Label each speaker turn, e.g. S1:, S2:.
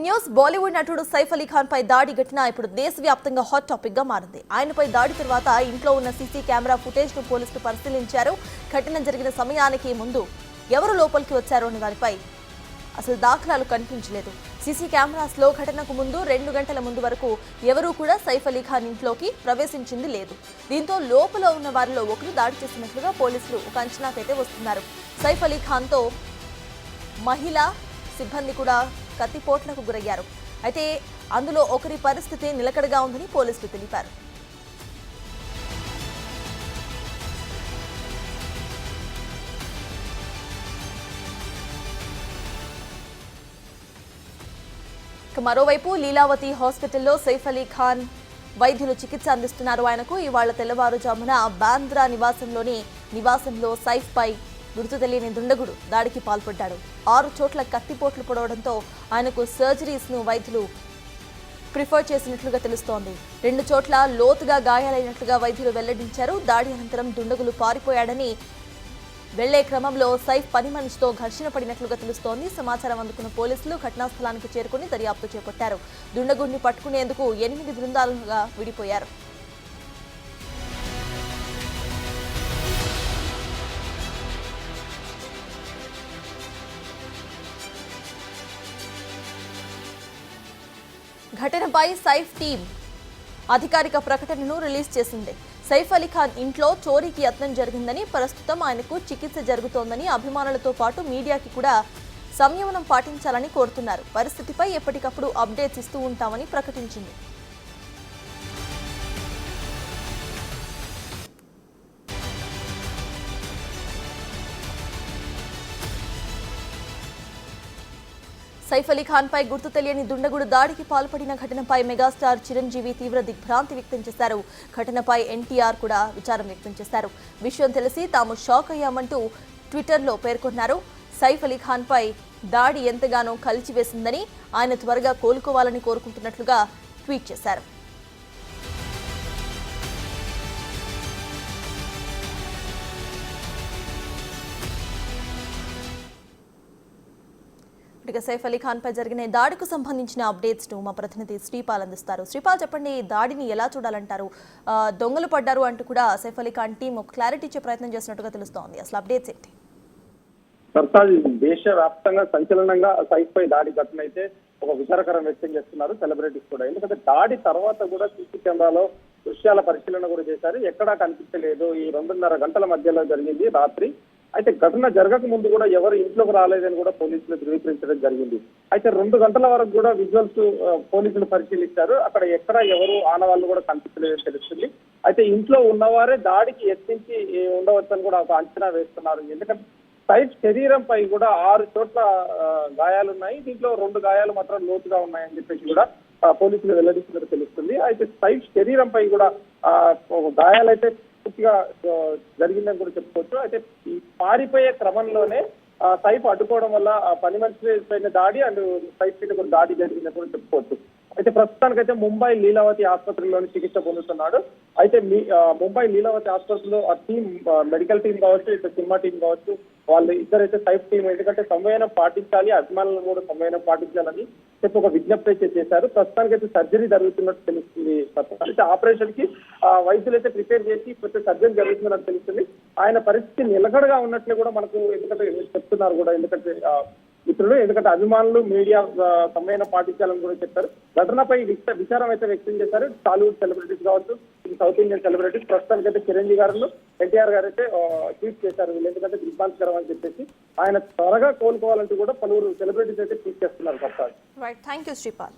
S1: Breaking news Bollywood నటుడు సైఫ్ అలీ ఖాన్ పై దాడి ఘటన ఇప్పుడు దేశవ్యాప్తంగా హాట్ టాపిక్ గా మారింది. ఆయనపై దాడి తర్వాత ఇంట్లో ఉన్న సీసీ కెమెరా ఫుటేజ్ ను పోలీసులు పరిశీలించారు. ఘటన జరిగిన సమయానికి ముందు ఎవరు లోపలికి వచ్చారో అనే దానిపై అసలు దాఖలాలు కనిపించలేదు. సీసీ కెమెరాస్ లో ఘటనకు ముందు 2 గంటల ముందు వరకు ఎవరూ కూడా సైఫ్ అలీ ఖాన్ ఇంట్లోకి ప్రవేశించింది లేదు. దీంతో లోపల ఉన్న వారిలో ఒకరు దాడి చేసినట్లుగా పోలీసులు ఒక అంచనాకైతే వస్తున్నారు. సైఫ్ అలీ ఖాన్ తో మహిళా సిబ్బంది కూడా కత్తిపోట్లకు గురయ్యారు. అయితే అందులో ఒకరి పరిస్థితి నిలకడగా ఉందని పోలీసులు తెలిపారు. మరోవైపు లీలావతి హాస్పిటల్లో సైఫ్ అలీ ఖాన్ వైద్యులు చికిత్స అందిస్తున్నారు. ఆయనకు ఇవాళ తెల్లవారుజామున బాంద్రా నివాసంలో సైఫ్ పై గుర్తు తెలియని దుండగుడు దాడికి పాల్పడ్డాడు. 6 చోట్ల కత్తిపోట్లు పొడవడంతో ఆయనకు సర్జరీస్ ను వైద్యులు ప్రిఫర్ చేసినట్లుగా తెలుస్తోంది. 2 చోట్ల లోతుగా గాయాలైనట్లుగా వైద్యులు వెల్లడించారు. దాడి అనంతరం దుండగులు పారిపోయాడని వెళ్లే క్రమంలో సైఫ్ పని మనిషితో ఘర్షణ పడినట్లుగా తెలుస్తోంది. సమాచారం అందుకున్న పోలీసులు ఘటనా స్థలానికి చేరుకుని దర్యాప్తు చేపట్టారు. దుండగుడిని పట్టుకునేందుకు 8 బృందాలుగా విడిపోయారు. ఘటనపై సైఫ్ టీం అధికారిక ప్రకటనను రిలీజ్ చేసింది. సైఫ్ అలీ ఖాన్ ఇంట్లో చోరీకి యత్నం జరిగిందని, ప్రస్తుతం ఆయనకు చికిత్స జరుగుతోందని, అభిమానులతో పాటు మీడియాకి కూడా సంయమనం పాటించాలని కోరుతున్నారు. పరిస్థితిపై ఎప్పటికప్పుడు అప్డేట్స్ ఇస్తూ ఉంటామని ప్రకటించింది. సైఫ్ అలీ ఖాన్ పై గుర్తు తెలియని దుండగుడు దాడికి పాల్పడిన ఘటనపై మెగాస్టార్ చిరంజీవి తీవ్ర దిగ్భ్రాంతి వ్యక్తం చేశారు. ఘటనపై ఎన్టీఆర్ కూడా విచారం వ్యక్తం చేశారు. విషయం తెలిసి తాము షాక్ అయ్యామంటూ ట్విట్టర్లో పేర్కొన్నారు. సైఫ్ అలీ ఖాన్ పై దాడి ఎంతగానో కలిచివేసిందని, ఆయన త్వరగా కోలుకోవాలని కోరుకుంటున్నట్లుగా ట్వీట్ చేశారు. సైఫ్ అలీ ఖాన్ పై జరిగిన దాడికి సంబంధించిన అప్డేట్స్ ను మా ప్రతినిధి శ్రీపాల్ అందిస్తారు. శ్రీపాల్, చెప్పండి, దాడిని ఎలా చూడాలంటారు? దొంగలు పడ్డారు అంటూ కూడా సైఫ్ అలీ ఖాన్ టీం ఒక క్లారిటీ ఇచ్చే ప్రయత్నం చేసినట్టుగా తెలుస్తోంది. అసలు అప్డేట్స్ ఏంటి?
S2: దేశవ్యాప్తంగా సంచలనంగా సైఫ్ పై దాడి ఘటన అయితే ఒక విచారకరం వ్యక్తం చేస్తున్నారు సెలబ్రిటీస్ కూడా. ఎందుకంటే దాడి తర్వాత కూడా సీసీ కెమెరాలో దృశ్యాల పరిశీలన కూడా చేశారు. ఎక్కడా కనిపించలేదు. ఈ 2.5 గంటల మధ్యలో జరిగింది రాత్రి. అయితే ఘటన జరగక ముందు కూడా ఎవరు ఇంట్లోకి రాలేదని కూడా పోలీసులు ధృవీకరించడం జరిగింది. అయితే 2 గంటల వరకు కూడా విజువల్స్ పోలీసులు పరిశీలించారు. అక్కడ ఎక్కడ ఎవరు ఆనవాళ్ళు కూడా కనిపించలేదని తెలుస్తుంది. అయితే ఇంట్లో ఉన్నవారే దాడికి యత్నించి ఉండవచ్చని కూడా ఒక అంచనా వేస్తున్నారు. ఎందుకంటే సైఫ్ శరీరంపై కూడా 6 చోట్ల గాయాలున్నాయి. దీంట్లో 2 గాయాలు మాత్రం లోతుగా ఉన్నాయని చెప్పేసి కూడా పోలీసులు వెల్లడిస్తున్నట్టు తెలుస్తుంది. అయితే సైఫ్ శరీరంపై కూడా గాయాలైతే పూర్తిగా జరిగిందని కూడా చెప్పుకోవచ్చు. అయితే ఈ పారిపోయే క్రమంలోనే సైఫ్ అడ్డుకోవడం వల్ల పని మనిషి పైన దాడి అండ్ సైఫ్ పైన కూడా దాడి జరిగిందని కూడా చెప్పుకోవచ్చు. అయితే ప్రస్తుతానికైతే ముంబై లీలావతి ఆసుపత్రిలోని చికిత్స పొందుతున్నాడు. అయితే ముంబై లీలావతి ఆసుపత్రిలో ఆ టీం, మెడికల్ టీం కావచ్చు, ఇటు సినిమా టీం కావచ్చు, వాళ్ళు ఇద్దరైతే సైఫ్ టీం ఎందుకంటే సంయమనం పాటించాలి, అభిమానులను కూడా సంయమనం పాటించాలని చెప్పి ఒక విజ్ఞప్తి అయితే చేశారు. ప్రస్తుతానికైతే సర్జరీ జరుగుతున్నట్టు తెలుస్తుంది. అయితే ఆపరేషన్ కి వైద్యులు అయితే ప్రిపేర్ చేసి ప్రతి సర్జరీ జరుగుతున్నట్టు తెలుస్తుంది. ఆయన పరిస్థితి నిలకడగా ఉన్నట్లు కూడా మనకు ఎందుకంటే చెప్తున్నారు కూడా. ఎందుకంటే అభిమానులు మీడియా సమయం పాటించాలని కూడా చెప్పారు. ఘటనపై విచారం అయితే వ్యక్తం చేశారు. టాలీవుడ్ సెలబ్రిటీస్ కావచ్చు, సౌత్ ఇండియన్ సెలబ్రిటీస్. ప్రస్తుతానికి అయితే చిరంజీవి గారు, ఎన్టీఆర్ గారు అయితే ట్వీట్ చేశారు. వీళ్ళు ఎందుకంటే దిగ్భ్రాంతికరం అని చెప్పేసి ఆయన త్వరగా కోలుకోవాలంటూ కూడా పలువురు సెలబ్రిటీస్ అయితే ట్వీట్ చేస్తున్నారు.
S1: Right, thank you Sripal.